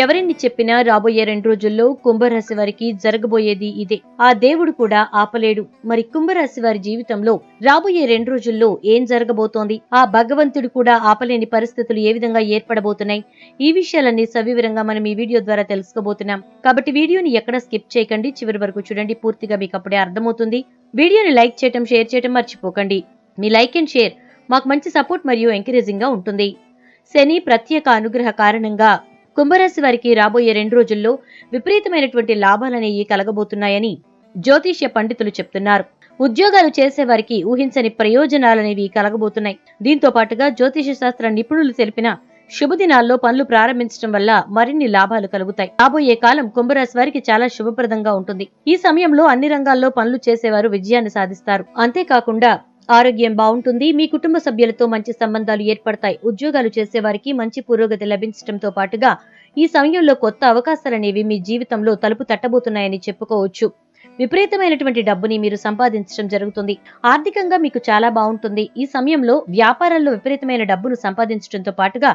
ఎవరెన్ని చెప్పినా రాబోయే 2 రోజుల్లో కుంభరాశి వారికి జరగబోయేది ఇదే. ఆ దేవుడు కూడా ఆపలేడు. మరి కుంభరాశి వారి జీవితంలో రాబోయే 2 రోజుల్లో ఏం జరగబోతోంది? ఆ భగవంతుడు కూడా ఆపలేని పరిస్థితులు ఏ విధంగా ఏర్పడబోతున్నాయి? ఈ విషయాలన్నీ సవివరంగా మనం ఈ వీడియో ద్వారా తెలుసుకోబోతున్నాం. కాబట్టి వీడియోని ఎక్కడ స్కిప్ చేయకండి, చివరి వరకు చూడండి. పూర్తిగా మీకు అప్పుడే అర్థమవుతుంది. వీడియోని లైక్ చేయటం, షేర్ చేయటం మర్చిపోకండి. మీ లైక్ అండ్ షేర్ మాకు మంచి సపోర్ట్ మరియు ఎంకరేజింగ్ గా ఉంటుంది. శని ప్రత్యేక అనుగ్రహ కారణంగా కుంభరాశి వారికి రాబోయే 2 రోజుల్లో విపరీతమైనటువంటి లాభాలనేవి కలగబోతున్నాయని జ్యోతిష్య పండితులు చెప్తున్నారు. ఉద్యోగాలు చేసేవారికి ఊహించని ప్రయోజనాలనేవి కలగబోతున్నాయి. దీంతో పాటుగా జ్యోతిష శాస్త్ర నిపుణులు తెలిపిన శుభదినాల్లో పనులు ప్రారంభించడం వల్ల మరిన్ని లాభాలు కలుగుతాయి. రాబోయే కాలం కుంభరాశి వారికి చాలా శుభప్రదంగా ఉంటుంది. ఈ సమయంలో అన్ని రంగాల్లో పనులు చేసేవారు విజయాన్ని సాధిస్తారు. అంతేకాకుండా ఆరోగ్యం బాగుంటుంది. మీ కుటుంబ సభ్యులతో మంచి సంబంధాలు ఏర్పడతాయి. ఉద్యోగాలు చేసేవారికి మంచి పురోగతి లభించడంతో పాటుగా ఈ సమయంలో కొత్త అవకాశాలనేవి మీ జీవితంలో తలుపు తట్టబోతున్నాయని చెప్పుకోవచ్చు. విపరీతమైనటువంటి డబ్బుని మీరు సంపాదించడం జరుగుతుంది. ఆర్థికంగా మీకు చాలా బాగుంటుంది. ఈ సమయంలో వ్యాపారాల్లో విపరీతమైన డబ్బును సంపాదించడంతో పాటుగా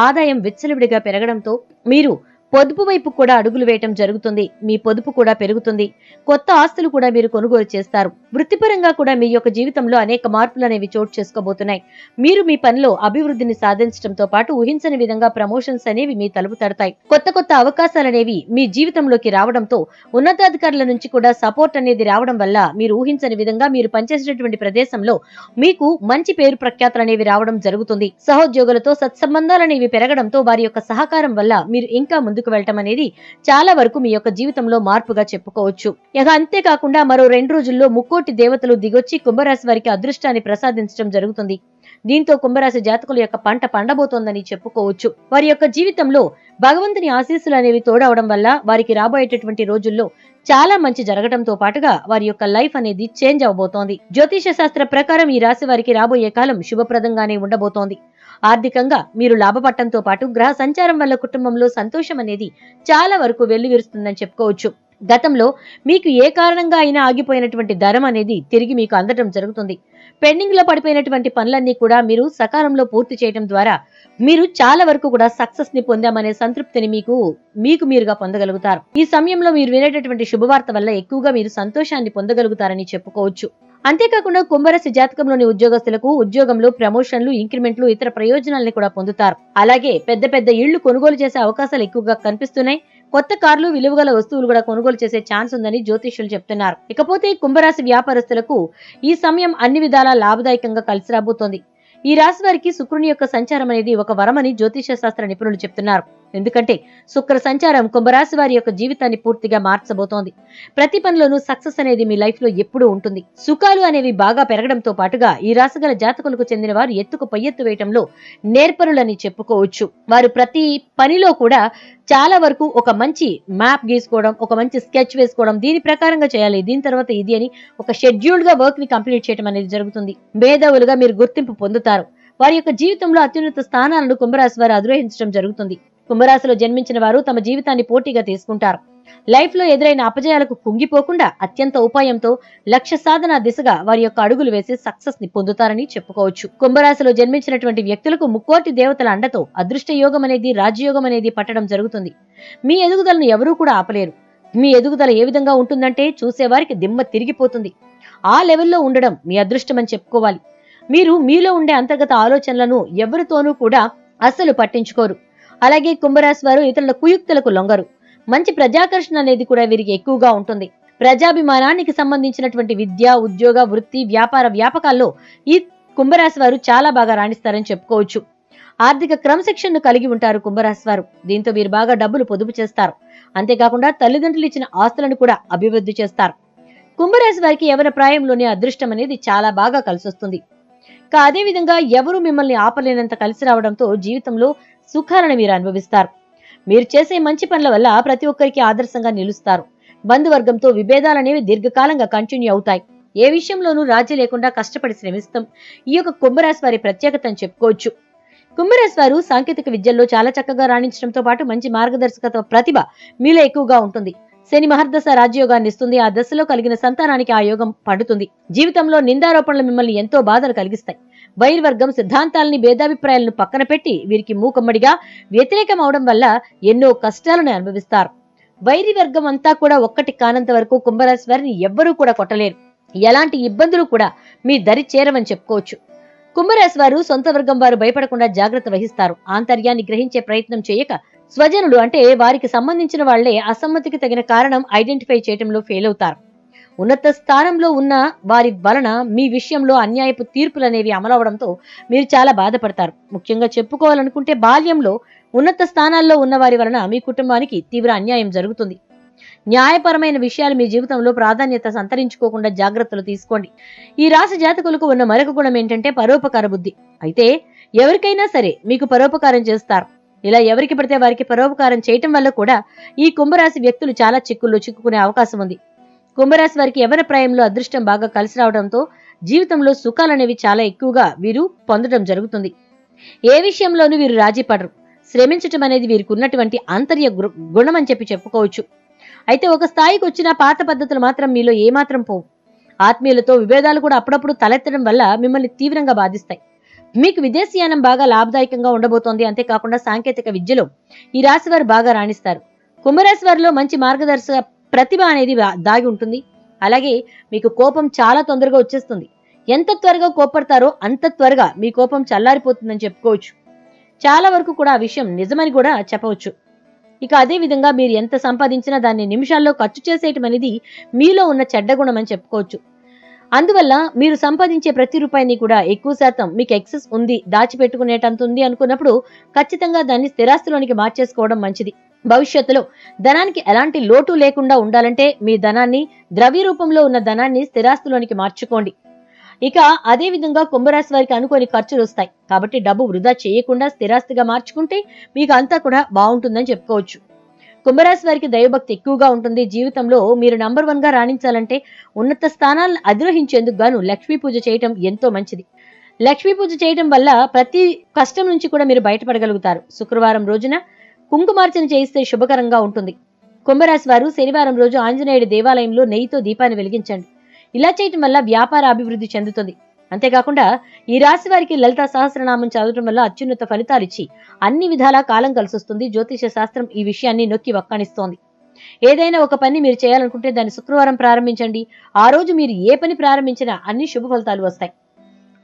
ఆదాయం విచ్చలవిడిగా పెరగడంతో మీరు పొదుపు వైపు కూడా అడుగులు వేయటం జరుగుతుంది. మీ పొదుపు కూడా పెరుగుతుంది. కొత్త ఆస్తులు కూడా మీరు కొనుగోలు చేస్తారు. వృత్తిపరంగా కూడా మీ యొక్క జీవితంలో అనేక మార్పులు అనేవి చోటు చేసుకోబోతున్నాయి. మీరు మీ పనిలో అభివృద్ధిని సాధించడంతో పాటు ఊహించని విధంగా ప్రమోషన్స్ అనేవి మీ తలుపు తడతాయి. కొత్త అవకాశాలనేవి మీ జీవితంలోకి రావడంతో ఉన్నతాధికారుల నుంచి కూడా సపోర్ట్ అనేది రావడం వల్ల మీరు ఊహించని విధంగా మీరు పనిచేసినటువంటి ప్రదేశంలో మీకు మంచి పేరు ప్రఖ్యాతులు అనేవి రావడం జరుగుతుంది. సహోద్యోగులతో సత్సంబంధాలనేవి పెరగడంతో వారి యొక్క సహకారం వల్ల మీరు ఇంకా ముందుకు వెళ్ళటం అనేది చాలా వరకు మీ యొక్క జీవితంలో మార్పుగా చెప్పుకోవచ్చు. ఇక అంతేకాకుండా మరో 2 రోజుల్లో ముక్కోటి దేవతలు దిగొచ్చి కుంభరాశి వారికి అదృష్టాన్ని ప్రసాదించడం జరుగుతుంది. దీంతో కుంభరాశి జాతకుల యొక్క పంట పండబోతోందని చెప్పుకోవచ్చు. వారి యొక్క జీవితంలో భగవంతుని ఆశీస్సులు అనేవి తోడవడం వల్ల వారికి రాబోయేటటువంటి రోజుల్లో చాలా మంచి జరగడంతో పాటుగా వారి యొక్క లైఫ్ అనేది చేంజ్ అవబోతోంది. జ్యోతిష శాస్త్ర ప్రకారం ఈ రాశి వారికి రాబోయే కాలం శుభప్రదంగానే ఉండబోతోంది. ఆర్థికంగా మీరు లాభపడటంతో పాటు గ్రహ సంచారం వల్ల కుటుంబంలో సంతోషం అనేది చాలా వరకు వెల్లివిరుస్తుందని చెప్పుకోవచ్చు. గతంలో మీకు ఏ కారణంగా అయినా ఆగిపోయినటువంటి ధనం అనేది తిరిగి మీకు అందడం జరుగుతుంది. పెండింగ్ లో పడిపోయినటువంటి పనులన్నీ కూడా మీరు సకాలంలో పూర్తి చేయడం ద్వారా మీరు చాలా వరకు కూడా సక్సెస్ ని పొందామనే సంతృప్తిని మీకు మీరుగా పొందగలుగుతారు. ఈ సమయంలో మీరు వినేటటువంటి శుభవార్త వల్ల ఎక్కువగా మీరు సంతోషాన్ని పొందగలుగుతారని చెప్పుకోవచ్చు. అంతేకాకుండా కుంభరాశి జాతకంలోని ఉద్యోగస్తులకు ఉద్యోగంలో ప్రమోషన్లు, ఇంక్రిమెంట్లు, ఇతర ప్రయోజనాలను కూడా పొందుతారు. అలాగే పెద్ద ఇళ్లు కొనుగోలు చేసే అవకాశాలు ఎక్కువగా కనిపిస్తున్నాయి. కొత్త కార్లు, విలువగల వస్తువులు కూడా కొనుగోలు చేసే ఛాన్స్ ఉందని జ్యోతిష్యులు చెప్తున్నారు. ఇకపోతే కుంభరాశి వ్యాపారస్తులకు ఈ సమయం అన్ని విధాలా లాభదాయకంగా కలిసి రాబోతోంది. ఈ రాశి వారికి శుక్రుని యొక్క సంచారం అనేది ఒక వరమని జ్యోతిష శాస్త్ర నిపుణులు చెప్తున్నారు. ఎందుకంటే శుక్ర సంచారం కుంభరాశి వారి యొక్క జీవితాన్ని పూర్తిగా మార్చబోతోంది. ప్రతి పనిలోనూ సక్సెస్ అనేది మీ లైఫ్ లో ఎప్పుడూ ఉంటుంది. సుఖాలు అనేవి బాగా పెరగడంతో పాటుగా ఈ రాశి గల జాతకులకు చెందిన వారు ఎత్తుకు పై ఎత్తు వేయటంలో నేర్పరులని చెప్పుకోవచ్చు. వారు ప్రతి పనిలో కూడా చాలా వరకు ఒక మంచి మ్యాప్ గీసుకోవడం, ఒక మంచి స్కెచ్ వేసుకోవడం, దీని ప్రకారంగా చేయాలి, దీని తర్వాత ఇది అని ఒక షెడ్యూల్డ్ గా వర్క్ ని కంప్లీట్ చేయడం అనేది జరుగుతుంది. మేధావులుగా మీరు గుర్తింపు పొందుతారు. వారి యొక్క జీవితంలో అత్యున్నత స్థానాలను కుంభరాశి వారు అధిరోహించడం జరుగుతుంది. కుంభరాశిలో జన్మించిన వారు తమ జీవితాన్ని పోటీగా తీసుకుంటారు. లైఫ్ లో ఎదురైన అపజయాలకు కుంగిపోకుండా అత్యంత ఉపాయంతో లక్ష్య సాధన దిశగా వారి యొక్క అడుగులు వేసి సక్సెస్ ని పొందుతారని చెప్పుకోవచ్చు. కుంభరాశిలో జన్మించినటువంటి వ్యక్తులకు ముక్కోటి దేవతల అండతో అదృష్ట యోగం అనేది, రాజయోగం అనేది పట్టడం జరుగుతుంది. మీ ఎదుగుదలను ఎవరూ కూడా ఆపలేరు. మీ ఎదుగుదల ఏ విధంగా ఉంటుందంటే చూసేవారికి దిమ్మ తిరిగిపోతుంది. ఆ లెవెల్లో ఉండడం మీ అదృష్టం అని చెప్పుకోవాలి. మీరు మీలో ఉండే అంతర్గత ఆలోచనలను ఎవరితోనూ కూడా అస్సలు పట్టించుకోరు. అలాగే కుంభరాశి వారు ఇతరుల కుయుక్తులకు లొంగరు. మంచి ప్రజాకర్షణ అనేది కూడా వీరికి ఎక్కువగా ఉంటుంది. ప్రజాభిమానానికి సంబంధించినటువంటి విద్య, ఉద్యోగ, వృత్తి, వ్యాపార వ్యాపకాల్లో ఈ కుంభరాశి వారు చాలా బాగా రాణిస్తారని చెప్పుకోవచ్చు. ఆర్థిక క్రమశిక్షణను కలిగి ఉంటారు కుంభరాశి వారు. దీంతో వీరు బాగా డబ్బులు పొదుపు చేస్తారు. అంతేకాకుండా తల్లిదండ్రులు ఇచ్చిన ఆస్తులను కూడా అభివృద్ధి చేస్తారు. కుంభరాశి వారికి యవ్వన ప్రాయంలోనే అదృష్టం అనేది చాలా బాగా కలిసొస్తుంది. అదే విధంగా ఎవరు మిమ్మల్ని ఆపలేనంత కలిసి రావడంతో జీవితంలో సుఖాలను మీరు అనుభవిస్తారు. మీరు చేసే మంచి పనుల వల్ల ప్రతి ఒక్కరికి ఆదర్శంగా నిలుస్తారు. బంధువర్గంతో విభేదాలనేవి దీర్ఘకాలంగా కంటిన్యూ అవుతాయి. ఏ విషయంలోనూ రాజీ లేకుండా కష్టపడి శ్రమిస్తాం. ఈ యొక్క కుంభరాశి వారి ప్రత్యేకత అని చెప్పుకోవచ్చు. కుంభరాశి వారు సాంకేతిక విద్యల్లో చాలా చక్కగా రాణించడంతో పాటు మంచి మార్గదర్శకత్వ ప్రతిభ మీలో ఎక్కువగా ఉంటుంది. శని మహర్దశ రాజయోగాన్ని ఇస్తుంది. ఆ దశలో కలిగిన సంతానానికి ఆ యోగం పడుతుంది. జీవితంలో నిందారోపణలు మిమ్మల్ని ఎంతో బాధలు కలిగిస్తాయి. వైర్వర్గం సిద్ధాంతాలని భేదాభిప్రాయాలను పక్కన పెట్టి వీరికి మూకమ్మడిగా వ్యతిరేకం అవడం వల్ల ఎన్నో కష్టాలను అనుభవిస్తారు. వైరి వర్గం అంతా కూడా ఒక్కటి కానంత వరకు కుంభరాశి వారిని ఎవ్వరూ కూడా కొట్టలేరు. ఎలాంటి ఇబ్బందులు కూడా మీ దరి చేరవని చెప్పుకోవచ్చు. కుంభరాశి వారు సొంత వర్గం వారు భయపడకుండా జాగ్రత్త వహిస్తారు. ఆంతర్యాన్ని గ్రహించే ప్రయత్నం చేయక స్వజనులు అంటే వారికి సంబంధించిన వాళ్లే అసమ్మతికి తగిన కారణం ఐడెంటిఫై చేయడంలో ఫెయిల్ అవుతారు. ఉన్నత స్థానంలో ఉన్న వారి వలన మీ విషయంలో అన్యాయపు తీర్పులనేవి అమలవడంతో మీరు చాలా బాధపడతారు. ముఖ్యంగా చెప్పుకోవాలనుకుంటే బాల్యంలో ఉన్నత స్థానాల్లో ఉన్న వారి వలన మీ కుటుంబానికి తీవ్ర అన్యాయం జరుగుతుంది. న్యాయపరమైన విషయాలు మీ జీవితంలో ప్రాధాన్యత సంతరించుకోకుండా జాగ్రత్తలు తీసుకోండి. ఈ రాశి జాతకులకు ఉన్న మరొక గుణం ఏంటంటే పరోపకార బుద్ధి. అయితే ఎవరికైనా సరే మీకు పరోపకారం చేస్తారు. ఇలా ఎవరికి పడితే వారికి పరోపకారం చేయటం వల్ల కూడా ఈ కుంభరాశి వ్యక్తులు చాలా చిక్కుల్లో చిక్కుకునే అవకాశం ఉంది. కుంభరాశి వారికి ఎవరి ప్రాయంలో అదృష్టం బాగా కలిసి రావడంతో జీవితంలో సుఖాలనేవి చాలా ఎక్కువగా వీరు పొందడం జరుగుతుంది. ఏ విషయంలోనూ వీరు రాజీ పడరు. శ్రమించటం అనేది వీరికి ఉన్నటువంటి ఆంతర్య గుణం అని చెప్పుకోవచ్చు. అయితే ఒక స్థాయికి వచ్చిన పాత పద్ధతులు మాత్రం మీలో ఏమాత్రం పోవు. ఆత్మీయులతో విభేదాలు కూడా అప్పుడప్పుడు తలెత్తడం వల్ల మిమ్మల్ని తీవ్రంగా బాధిస్తాయి. మీకు విదేశీయానం బాగా లాభదాయకంగా ఉండబోతోంది. అంతేకాకుండా సాంకేతిక విద్యలో ఈ రాశి వారు బాగా రాణిస్తారు. కుంభరాశి వారిలో మంచి మార్గదర్శక ప్రతిభ అనేది దాగి ఉంటుంది. అలాగే మీకు కోపం చాలా తొందరగా వచ్చేస్తుంది. ఎంత త్వరగా కోపడతారో అంత త్వరగా మీ కోపం చల్లారిపోతుందని చెప్పుకోవచ్చు. చాలా వరకు కూడా ఆ విషయం నిజమని కూడా చెప్పవచ్చు. ఇక అదే విధంగా మీరు ఎంత సంపాదించినా దాన్ని నిమిషాల్లో ఖర్చు చేసేయటం అనేది మీలో ఉన్న చెడ్డ గుణం అని చెప్పుకోవచ్చు. అందువల్ల మీరు సంపాదించే ప్రతి రూపాయిని కూడా ఎక్కువ శాతం మీకు ఎక్సెస్ ఉంది, దాచిపెట్టుకునేటంత ఉంది అనుకున్నప్పుడు ఖచ్చితంగా దాన్ని స్థిరాస్తిలోనికి మార్చేసుకోవడం మంచిది. భవిష్యత్తులో ధనానికి ఎలాంటి లోటు లేకుండా ఉండాలంటే మీ ధనాన్ని, ద్రవ్య రూపంలో ఉన్న ధనాన్ని స్థిరాస్తిలోనికి మార్చుకోండి. ఇక అదే విధంగా కుంభరాశి వారికి అనుకోని ఖర్చులు వస్తాయి. కాబట్టి డబ్బు వృధా చేయకుండా స్థిరాస్తిగా మార్చుకుంటే మీకు అంతా కూడా బాగుంటుందని చెప్పుకోవచ్చు. కుంభరాశి వారికి దైవభక్తి ఎక్కువగా ఉంటుంది. జీవితంలో మీరు నంబర్ 1 గా రాణించాలంటే ఉన్నత స్థానాలను అధిరోహించేందుకు గాను లక్ష్మీ పూజ చేయటం ఎంతో మంచిది. లక్ష్మీ పూజ చేయడం వల్ల ప్రతి కష్టం నుంచి కూడా మీరు బయటపడగలుగుతారు. శుక్రవారం రోజున కుంకుమార్చన చేయిస్తే శుభకరంగా ఉంటుంది. కుంభరాశి వారు శనివారం రోజు ఆంజనేయుడి దేవాలయంలో నెయ్యితో దీపాన్ని వెలిగించండి. ఇలా చేయటం వల్ల వ్యాపార అభివృద్ధి చెందుతుంది. అంతేకాకుండా ఈ రాశి వారికి లలితా సహస్రనామం చదవటం వల్ల అత్యున్నత ఫలితాలు ఇచ్చి అన్ని విధాలా కాలం కలిసొస్తుంది. జ్యోతిష శాస్త్రం ఈ విషయాన్ని నొక్కి వక్కాణిస్తోంది. ఏదైనా ఒక పని మీరు చేయాలనుకుంటే దాన్ని శుక్రవారం ప్రారంభించండి. ఆ రోజు మీరు ఏ పని ప్రారంభించినా అన్ని శుభ ఫలితాలు వస్తాయి.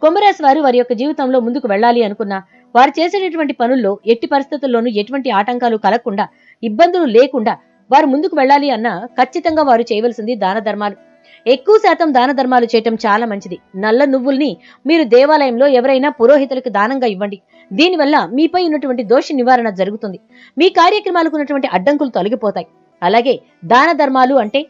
కుంభరాశి వారు వారి యొక్క జీవితంలో ముందుకు వెళ్ళాలి అనుకున్నా, వారు చేసేటటువంటి పనుల్లో ఎట్టి పరిస్థితుల్లోనూ ఎటువంటి ఆటంకాలు కలగకుండా, ఇబ్బందులు లేకుండా వారు ముందుకు వెళ్ళాలి అన్నా ఖచ్చితంగా వారు చేయవలసింది దాన ధర్మాలు. ఎక్కువ శాతం దాన ధర్మాలు చేయటం చాలా మంచిది. నల్ల నువ్వుల్ని మీరు దేవాలయంలో ఎవరైనా పురోహితులకు దానంగా ఇవ్వండి. దీనివల్ల మీపై ఉన్నటువంటి దోష నివారణ జరుగుతుంది. మీ కార్యక్రమాలకు ఉన్నటువంటి అడ్డంకులు తొలగిపోతాయి. అలాగే దాన ధర్మాలు అంటే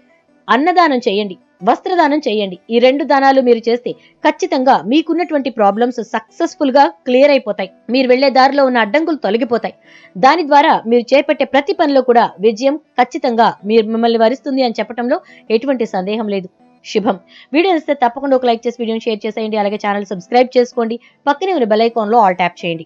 అన్నదానం చేయండి, వస్త్రదానం చేయండి. ఈ 2 దానాలు మీరు చేస్తే ఖచ్చితంగా మీకున్నటువంటి ప్రాబ్లమ్స్ సక్సెస్ఫుల్ గా క్లియర్ అయిపోతాయి. మీరు వెళ్లే దారిలో ఉన్న అడ్డంకులు తొలగిపోతాయి. దాని ద్వారా మీరు చేపట్టే ప్రతి పనిలో కూడా విజయం ఖచ్చితంగా మిమ్మల్ని వరిస్తుంది అని చెప్పడంలో ఎటువంటి సందేహం లేదు. శుభం. వీడియో నచ్చితే తప్పకుండా ఒక లైక్ చేసి వీడియోని షేర్ చేసేయండి. అలాగే ఛానల్ సబ్స్క్రైబ్ చేసుకోండి. పక్కనే ఉన్న బెల్ ఐకాన్ లో ఆల్ ట్యాప్ చేయండి.